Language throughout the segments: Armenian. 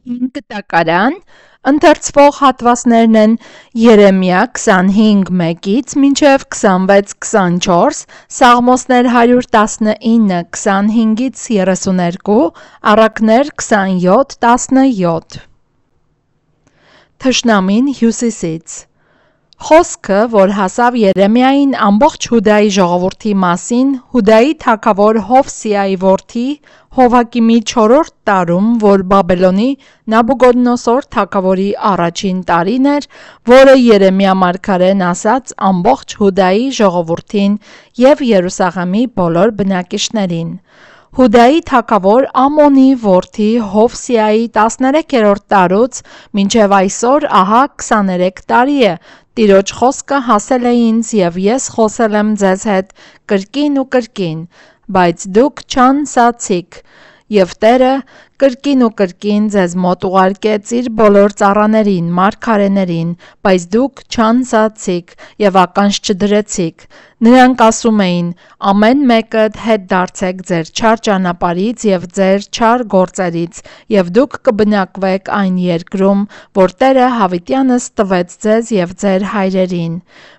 5 տակարան, ընթերցվող հատվածներն են Երեմիա 25:1-ից մինչև 26:24, Սաղմոսներ 119, 25-ից 32, Առակներ 27:17։ Թշնամին հյուսիսից։ Խոսքը, որ հասավ Երեմիային ամբողջ Հուդայի ժողովրդի մասին, Հուդայի թագավոր Հովսիայի որդի Հովակիմի 4-րդ տարում, որ Բաբելոնի Նաբուգոդոնոսոր թագավորի առաջին տարին էր, որը Երեմիա մարգարեն ասաց ամբողջ Հուդայի ժողովրդին և Երուսաղեմի բոլոր բնակիչներին։ Հուդայի թագավոր Ամոնի որդի Հովսիայի 13-րդ տարուց մինչև այսօր ահա 23 տարի է, Տիրոջ խոսքը հասել է ինձ և ես խոսել եմ ձեզ հետ կրկին ու կրկին, բայց դուք չանսացիք, և Տերը կրկին ու կրկին ձեզ մոտ ուղարկեց իր բոլոր ծառաներին, մարգարեներին, բայց դուք չանսացիք և ականջ չդրեցիք։ Նրանք ասում էին. ամեն մեկդ հետ դարձեք ձեր չար ճանապարհից և ձեր չար գործերից, և դուք կբնակվեք այն երկրում, որ Տերը հավիտյանս տվեց ձեզ և ձեր հայրերին։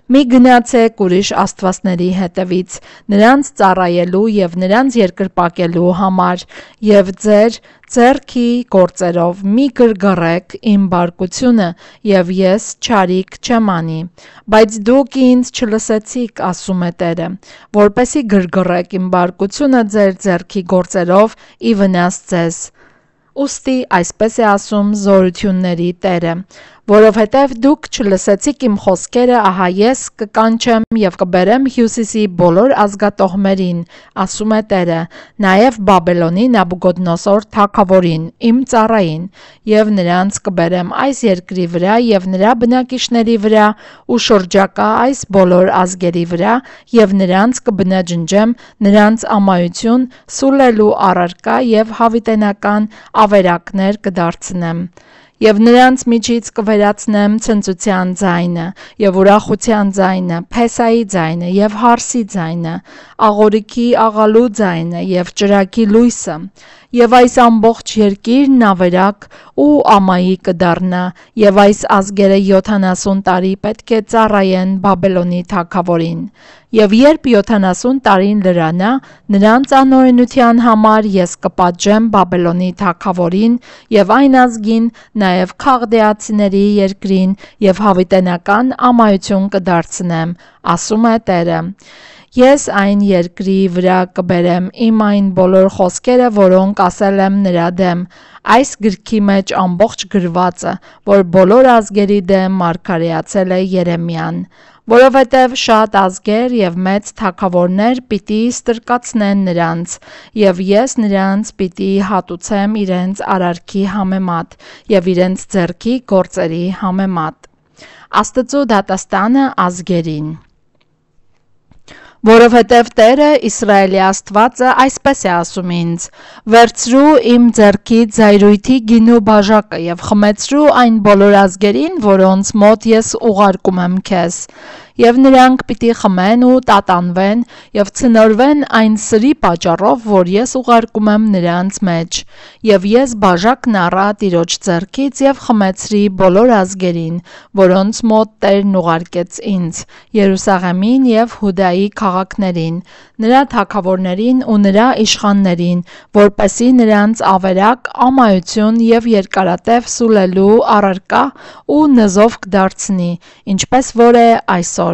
Մի գնացեք ուրիշ աստվածների հետևից, նրանց ծառայելու և նրանց երկրպագելու համար, և ձեր ձեռքի գործերով մի գրգռեք իմ բարկությունը, և ես չարիք չեմ անի։ Բայց դուք ինձ չլսեցիք, ասում է Տերը, որպեսզի գրգռեք իմ բարկությունը ձեր ձեռքի գործերով ի վնաս ձեզ։ Ուստի այսպես է ասում Զորությունների Տերը. որովհետև դուք չլսեցիք իմ խոսքերը, ահա ես կկանչեմ և կբերեմ հյուսիսի բոլոր ազգատոհմերին, ասում է Տերը, նաև Բաբելոնի Նաբուգոդոնոսոր թագավորին, իմ ծառային, և նրանց կբերեմ այս երկրի վրա և նրա բնակիչների վրա ու շրջակա այս բոլոր ազգերի վրա և նրանց կբնաջնջեմ նրանց ամայություն սուլելու առարկա և հավիտենական ավերակներ կդարձնեմ։ Եվ նրանց միջից կվերացնեմ ցնծության ձայնը, և ուրախության ձայնը, փեսայի ձայնը և հարսի ձայնը, աղորիքի աղալու ձայնը և ճրագի լույսը, և այս ամբողջ երկիրն ավերակ ու ամայի կդառնա, և այս ազգերը 70 տարի պետք է ծառայեն Բաբելոնի թագավորին։ Եվ երբ 70 տարին լրանա, նրանց անօրենության համար ես կպատժեմ Բաբելոնի թագավորին և այն ազգին, նաև Քաղդեացիների երկրին և հավիտենական ամայություն կդարձնեմ, ասում է Տերը։ Ես այն երկրի վրա կբերեմ իմ այն բոլոր խոսքերը, որոնք ասել եմ նրա դեմ, այս գրքի մեջ ամբողջ գրվածը, որ բոլոր ազգերի դեմ մարգարեացել է Երեմիան։ Որովհետև շատ ազգեր և մեծ թագավորներ պիտի ստրկացնեն նրանց, և ես նրանց պիտի հատուցեմ իրենց արարքի համեմատ և իրենց ձեռքի գործերի համեմատ։ Աստծու դատաստանը ազգերին։ Որովհետև Տերը Իսրայելի Աստվածը այսպես է ասում ինձ. վերցրու իմ ձեռքից զայրույթի գինու բաժակը և խմեցրու այն բոլոր ազգերին, որոնց մոտ ես ուղարկում եմ քեզ, և նրանք պիտի խմեն ու տատանվեն և ցնորվեն այն սրի պատճառով, որ ես ուղարկում եմ նրանց մեջ, և ես բաժակն առա Տիրոջ ձեռքից և խմեցրի բոլոր ազգերին, որոնց մոտ Տերն ուղարկեց ինձ, Երուսաղեմին և Հուդայի քաղաքներին, նրա թագավորներին ու նրա իշխաններին, որպեսզի նրանց ավերակ, ամայություն և երկարատև սուլելու առարկա ու նզովք դարձնի, ինչպես որ է այսօր,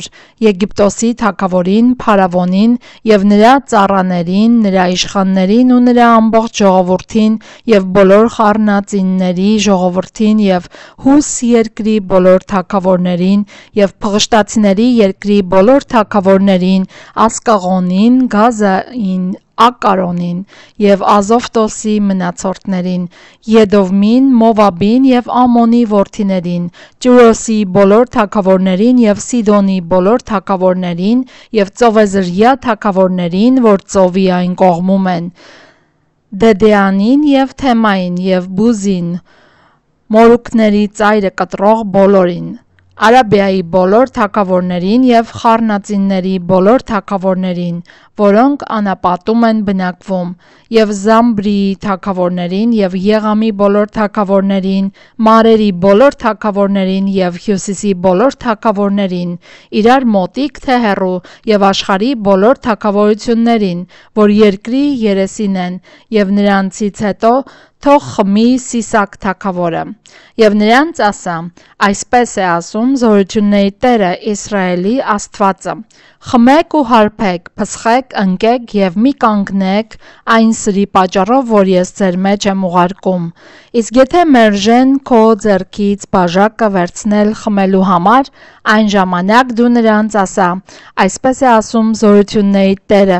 Եգիպտոսի թագավորին Փարավոնին և նրա ծառաներին, նրա իշխաններին ու նրա ամբողջ ժողովրդին և բոլոր խառնածինների ժողովրդին և Հուս երկրի բոլոր թագավորներին և Փղշտացիների երկրի բոլոր թագավորներին, Ասկաղոնին, Գազային, Ակարոնին և Ազովտոսի մնացորդներին, Եդովմին, Մովաբին և Ամոնի որդիներին, Տիրոսի բոլոր թագավորներին և Սիդոնի բոլոր թագավորներին և ծովեզրյա թագավորներին, որ ծովի այն կողմում են, Դեդեանին և Թեմային և Բուզին, մորուքների ծայրը կտրող բոլորին, Արաբիայի բոլոր թագավորներին և խառնածինների բոլոր թագավորներին, որոնք անապատում են բնակվում, և Զամբրիի թագավորներին և Եղամի բոլոր թագավորներին, Մարերի բոլոր թագավորներին և Հյուսիսի բոլոր թագավորներին, իրար մոտիկ թե հեռու, և աշխարհի բոլոր թագավորություններին, որ երկրի երեսին են, և նրանցից հետո թող խմի Սիսակ թագավորը։ Եվ նրանց ասա. այսպես է ասում Զորությունների Տերը, Իսրայելի Աստվածը. խմեք ու հարբեք, փսխեք, ընկեք և մի կանգնեք այն սրի պատճառով, որ ես ձեր մեջ եմ ուղարկում։ Իսկ եթե մերժեն քո ձեռքից բաժակը վերցնել խմելու համար, այն ժամանակ դու նրանց ասա. այսպես է ասում Զորությունների Տերը,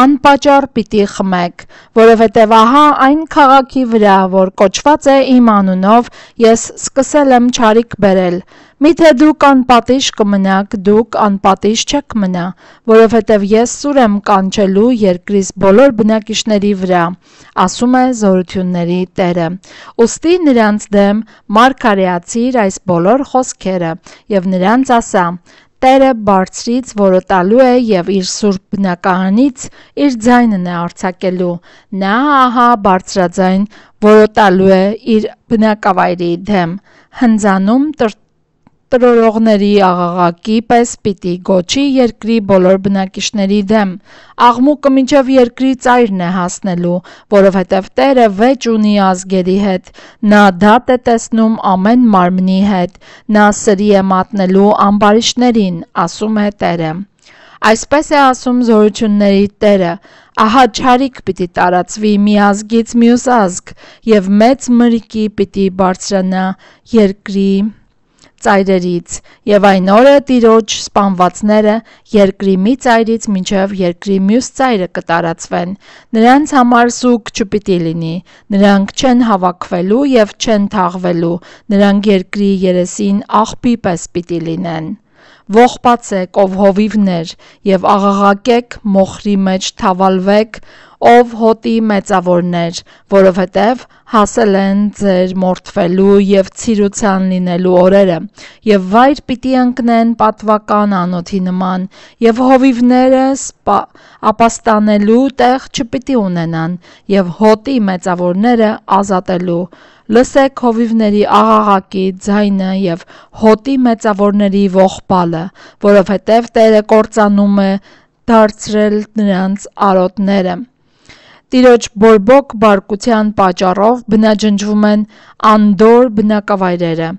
անպատճառ պիտի խմեք, որովհետև ահա այն քաղաքի վրա, որ կոչված է իմ անունով, ես սկսել եմ չարիք բերել։ Միթե դուք անպատիժ կմնաք, դուք անպատիժ չեք մնա, որովհետև ես սուր եմ կանչելու երկրիս բոլոր բնակիչների վրա, ասում է Զորությունների Տերը։ Ուստի նրանց դեմ մարգարեացիր այս բոլոր խոսքերը և նրանց ասա. Տերը բարձրից որոտալու է և իր սուրբ բնակարանից իր ձայնն է արձակելու։ Նա ահա բարձրաձայն որոտալու է իր բնակավայրի դեմ, հնձանում տրորողների աղաղակի պես պիտի գոչի երկրի բոլոր բնակիչների դեմ։ Աղմուկը մինչև երկրի ծայրն է հասնելու, որովհետև Տերը վեճ ունի ազգերի հետ, նա դատ է տեսնում ամեն մարմնի հետ, նա սրի է մատնելու ամբարիշտներին, ասում է Տերը։ Այսպես է ասում Զորությունների Տերը. ահա չարիք պիտի տարածվի մի ազգից մյուս ազգ, և մեծ մրրիկի պիտի բարձրանա երկրի ծայրերից, և այն օրը Տիրոջ սպանվածները երկրի մի ծայրից մինչև երկրի մյուս ծայրը կտարածվեն։ Նրանց համար զուգ չպիտի լինի, նրանք չեն հավաքվելու և չեն թաղվելու, նրանք երկրի երեսին աղբի պես պիտի լինեն։ Ողբացեք, ով հովիվներ, և աղաղակեք, մոխրի մեջ թավալվեք, ով հոտի մեծավորներ, որովհետև հասել են ձեր մորթվելու և ցիրուցան լինելու օրերը, և վայր պիտի ընկնեն պատվական անոթի նման, և հովիվները ապաստանելու տեղ չպիտի ունենան, և հոտի մեծավորները ազատելու։ Լսեք հովիվների աղաղակի ձայնը և հոտի մեծավորների ողբալը, որովհետև Տերը կործանում է դարձրել նրանց արոտները։ Տիրոջ բորբոք բարկության պատճառով բնաջնջվում են անդորր բնակավայրերը։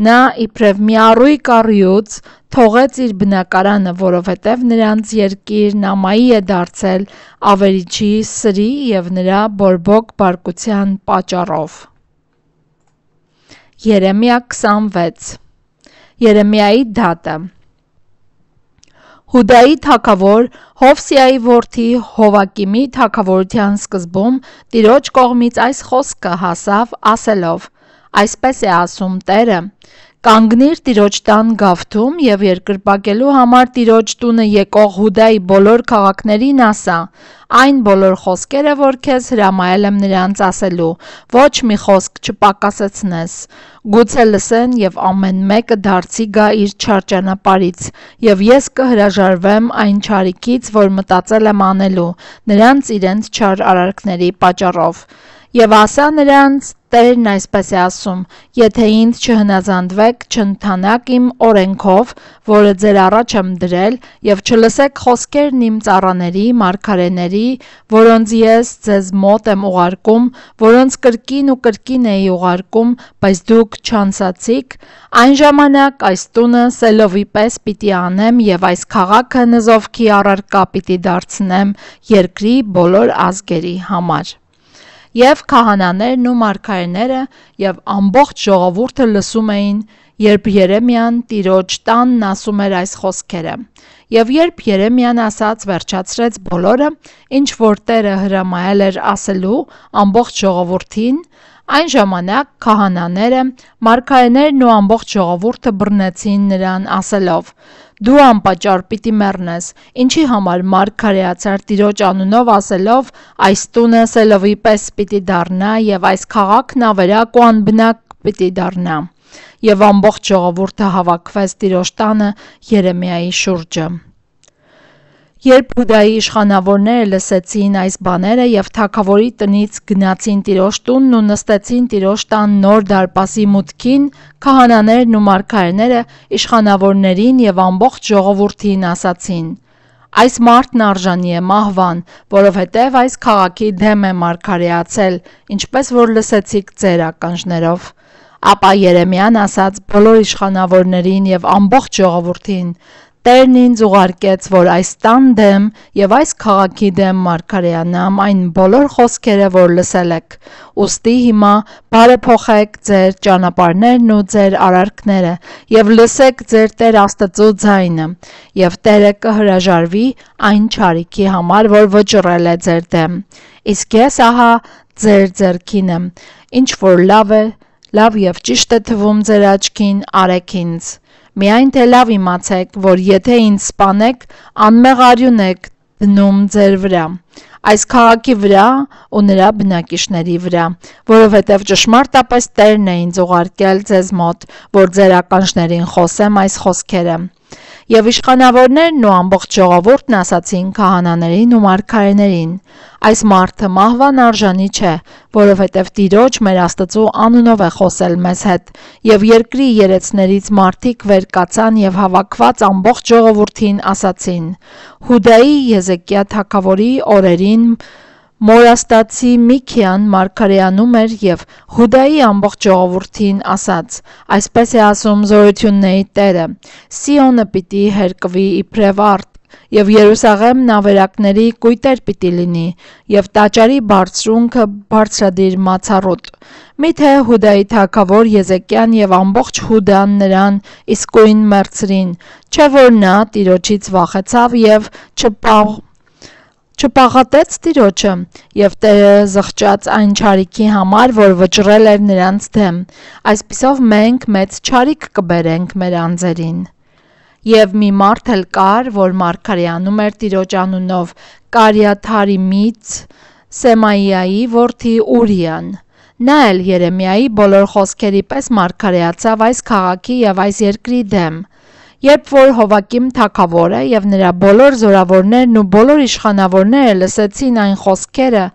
Նա իբրև մի առույգ առյուծ թողեց իր բնակարանը, որովհետև նրանց երկիրն ամայի է դարձել ավերիչի սրի և նրա բորբոք բարկության պատճառով։ Երեմիա 26 Երեմիայի դատը։ Հուդայի թագավոր Հովսիայի որդի Հովակիմի թագավորության սկզբում Տիրոջ կողմից այս խոսքը հասավ ասելով. այսպես է ասում Տերը. կանգնիր Տիրոջ տան գավթում և երկրպագելու համար Տիրոջ տունը եկող Հուդայի բոլոր քաղաքներին ասա. այն բոլոր խոսքերը, որ քեզ հրամայել եմ նրանց ասելու, ոչ մի խոսք չպակասեցնես։ Գուցե լսեն և ամեն մեկը դարձի գա իր չար ճանապարհից, և ես կհրաժարվեմ այն չարիքից, որ մտածել եմ անելու, նրանց իրենց չար արարքների պատճառով։ Եվ ասա նրանց. Տերն այսպես է ասում. եթե ինձ չհնազանդվեք, չընթանաք իմ օրենքով, որը ձեր առաջ եմ դրել, և չլսեք խոսքերն իմ ծառաների, մարգարեների, որոնց ես ձեզ մոտ եմ ուղարկում, որոնց կրկին ու կրկին էի ուղարկում, բայց դուք չանսացիք, այն ժամանակ այս տունը Սելովի պես պիտի անեմ և այս քաղաքը նզովքի առարկա պիտի դարձնեմ երկրի բոլոր ազգերի համար։ Եվ քահանաներն ու մարգարեները և ամբողջ ժողովուրդը լսում էին, երբ Երեմիան Տիրոջ տանն ասում էր այս խոսքերը։ Եվ երբ Երեմիան ասաց վերջացրեց բոլորը, ինչ որ Տերը հրամայել էր ասելու ամբողջ ժողովրդին, այն ժամանակ քահանաները, մարգարեներն ու ամբողջ ժողովուրդը բռնեցին նրան ասելով. դու անպատճառ պիտի մեռնես, ինչի համար մարգարեացար Տիրոջ անունով ասելով. այս տունը Սելովի պես պիտի դառնա և այս քաղաքն ավերակ ու անբնակ պիտի դառնա։ և ամբողջ ժողովուրդը հավաքվեց Տիրոջ տանը Երեմիայի շուրջը։ Երբ Հուդայի իշխանավորները լսեցին այս բաները և թագավորի տնից գնացին Տիրոջ տունն ու նստեցին Տիրոջ տան նոր դարպասի մուտքին, քահանաներն ու մարգարեները իշխանավորներին և ամբողջ ժողովրդին ասացին. «Այս մարդն արժանի է մահվան, որովհետև այս քաղաքի դեմ է մարգարեացել, ինչպես որ լսեցիք ձեր ականջներով»։ Ապա Երեմիան ասաց բոլոր իշխանավորներին և ամբողջ ժողովրդին. «Տերն ինձ ուղարկեց, որ այս տան դեմ և այս քաղաքի դեմ մարգարեանամ այն բոլոր խոսքերը, որ լսել եք, ուստի հիմա բարեփոխեք ձեր ճանապարհներն ու ձեր արարքները և լսեք ձեր Տեր Աստծու ձայնը, և Տերը կհրաժարվի այն չարիքի համար, որ վճռել է ձեր դեմ, իսկ ես ահա ձեր ձեռքին եմ, ինչ որ լավ և ճիշտ է թվում ձեր աչքին, արեք ինձ։ Միայն թե լավ իմացեք, որ եթե ինձ սպանեք, անմեղ արյուն եք դնում ձեր վրա, այս քաղաքի վրա ու նրա բնակիչների վրա, որովհետև ճշմարտապես Տերն է ինձ ուղարկել ձեզ մոտ, որ ձեր ականջներին խոսեմ այս խոսքերը»։ Եվ իշխանավորներն ու ամբողջ ժողովուրդն ասացին քահանաներին ու մարգարեներին. «Այս մարդը մահվան արժանի չէ, որովհետև Տիրոջ մեր Աստծու անունով է խոսել մեզ հետ»։ Եվ երկրի երեցներից մարդիկ վեր կացան և հավաքված ամբողջ ժողովրդին ասացին. «Հուդայի Եզեկիա թագավորի օրերին Մորաստացի Միքիան մարգարեանում էր և Հուդայի ամբողջ ժողովրդին ասաց. այսպես է ասում Զորությունների Տերը. Սիոնը պիտի հերկվի իբրև արտ, և Երուսաղեմն ավերակների կույտեր պիտի լինի, և տաճարի բարձրունքը բարձրադիր մացառուտ։ Միթե Հուդայի թագավոր Եզեկիան և ամբողջ Հուդան նրան իսկույն մեռցրին, չէ՞ որ նա Տիրոջից վախեցավ և չպաղատեց Տիրոջը, և Տերը զղջաց այն չարիքի համար, որ վճռել էր նրանց դեմ։ Այսպիսով մենք մեծ չարիք կբերենք մեր անձերին»։ Եվ մի մարդ էլ կար, որ մարգարեանում էր Տիրոջ անունով, Կարիաթարիմից Սեմայիայի որդի Ուրիան։ Նա էլ Երեմիայի բոլոր խոսքերի պես մարգարեացավ այս քաղաքի և այս երկրի դեմ։ Երբ որ Հովակիմ թագավորը և նրա բոլոր զորավորներն ու բոլոր իշխանավորները լսեցին այն խոսքերը,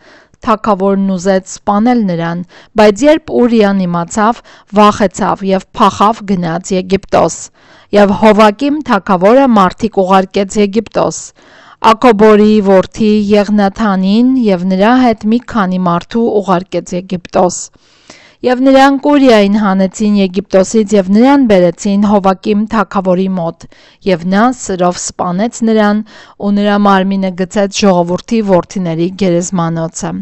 թագավորն ուզեց սպանել նրան, բայց երբ Ուրիան իմացավ, վախեցավ և փախավ գնաց Եգիպտոս։ Եվ Հովակիմ թագավորը մարդիկ ուղարկեց Եգիպտոս, Աքբորի որդի Եղնաթանին և նրա հետ մի քանի մարդու ուղարկեց Եգիպտոս։ Եվ նրանք Ուրիային հանեցին Եգիպտոսից և նրան բերեցին Հովակիմ թագավորի մոտ, և նա սրով սպանեց նրան ու նրա մարմինը գցեց ժողովրդի որդիների գերեզմանոցը։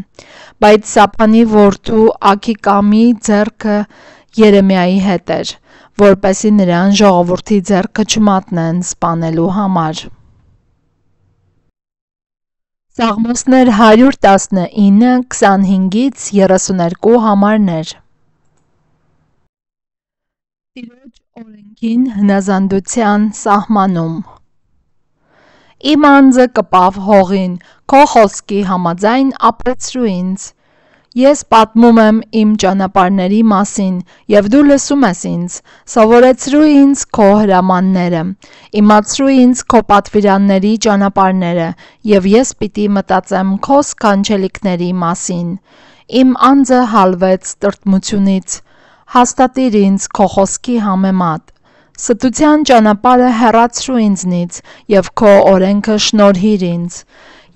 Բայց Սափանի որդու Աքիկամի ձեռքը Երեմիայի հետ էր, որպեսզի նրան ժողովրդի ձեռքը չմատնեն սպանելու համար։ Սաղմոսներ 119, 25-ից 32 համարներ։ Տիրոջ օրենքին հնազանդության սահմանում։ Իմ անձը կպավ հողին, քո խոսքի համաձայն ապրեցրու ինձ։ Ես պատմում եմ իմ ճանապարհների մասին, և դու լսում ես ինձ, սովորեցրու ինձ քո հրամանները, իմացրու ինձ քո պատվիրանների ճանապարհները, և ես պիտի մտածեմ քո սքանչելիքների մասին։ Իմ անձը հալվեց տրտմությունից, հաստատիր ինձ քո խոսքի համեմատ։ Ստության ճանապարհը հեռացրու ինձնից, և քո օրենքը շնորհիր ինձ։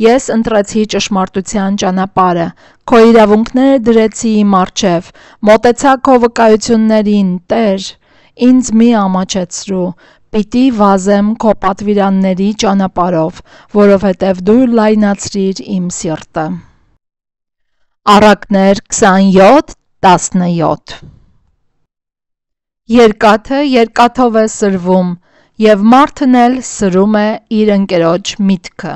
Ես ընտրեցի ճշմարտության ճանապարհը, քո իրավունքները դրեցի իմ առջև, մոտեցա քո վկայություններին, Տեր, ինձ մի ամաչեցրու, պիտի վազեմ քո պատվիրանների ճանապարհով, որովհետև դու լայնացրիր իմ սիրտը։ Առակներ 27:17 Երկաթը երկաթով է սրվում, և մարդն էլ սրում է իր ընկերոջ միտքը։